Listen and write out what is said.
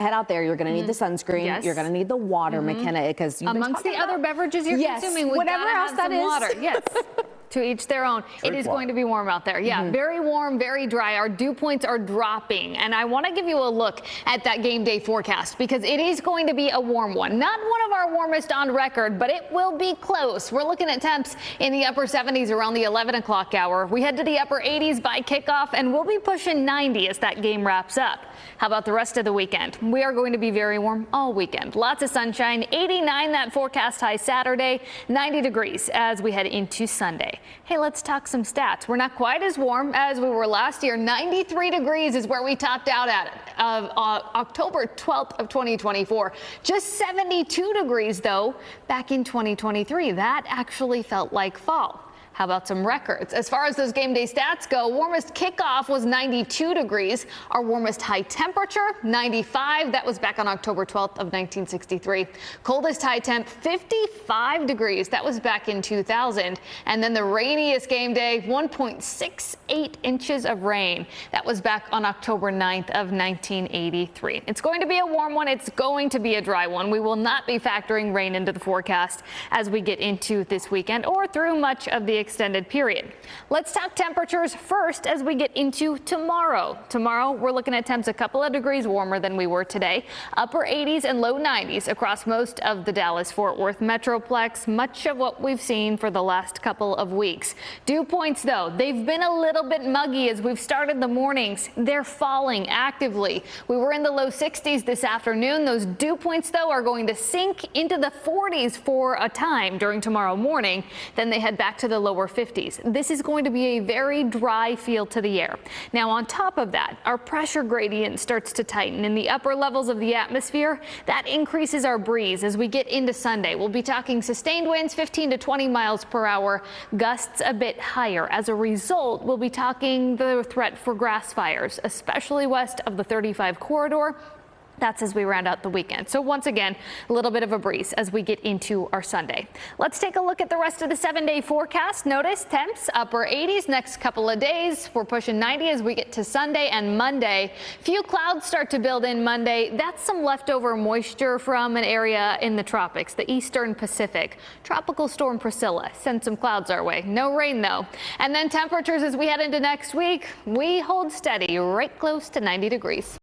Head out there, you're going to need the sunscreen. Yes. You're going to need the water, McKenna, because amongst the other beverages you're consuming, we whatever gotta else have that some is. water. Yes. To each their own. It is going to be warm out there. Yeah, very warm, very dry. Our dew points are dropping. And I want to give you a look at that game day forecast because it is going to be a warm one. Not one of our warmest on record, but it will be close. We're looking at temps in the upper 70s around the 11 o'clock hour. We head to the upper 80s by kickoff, and we'll be pushing 90 as that game wraps up. How about the rest of the weekend? We are going to be very warm all weekend. Lots of sunshine, 89 that forecast high Saturday, 90 degrees as we head into Sunday. Hey, let's talk some stats. We're not quite as warm as we were last year. 93 degrees is where we topped out at October 12th of 2024. Just 72 degrees, though, back in 2023. That actually felt like fall. How about some records? As far as those game day stats go, warmest kickoff was 92 degrees. Our warmest high temperature, 95. That was back on October 12th of 1963. Coldest high temp, 55 degrees. That was back in 2000. And then the rainiest game day, 1.68 inches of rain. That was back on October 9th of 1983. It's going to be a warm one. It's going to be a dry one. We will not be factoring rain into the forecast as we get into this weekend or through much of the extended period. Let's talk temperatures first as we get into tomorrow. Tomorrow, we're looking at temps a couple of degrees warmer than we were today. Upper 80s and low 90s across most of the Dallas-Fort Worth Metroplex. Much of what we've seen for the last couple of weeks. Dew points, though, they've been a little bit muggy as we've started the mornings. They're falling actively. We were in the low 60s this afternoon. Those dew points, though, are going to sink into the 40s for a time during tomorrow morning. Then they head back to the lower 50s. This is going to be a very dry feel to the air. Now, on top of that, our pressure gradient starts to tighten in the upper levels of the atmosphere. That increases our breeze as we get into Sunday. We'll be talking sustained winds 15 to 20 miles per hour, gusts a bit higher. As a result, we'll be talking the threat for grass fires, especially west of the 35 corridor. That's as we round out the weekend. So once again, a little bit of a breeze as we get into our Sunday. Let's take a look at the rest of the 7-day forecast. Notice temps upper 80s next couple of days. We're pushing 90 as we get to Sunday and Monday. Few clouds start to build in Monday. That's some leftover moisture from an area in the tropics, the eastern Pacific. Tropical storm Priscilla sent some clouds our way. No rain though. And then temperatures as we head into next week, we hold steady right close to 90 degrees.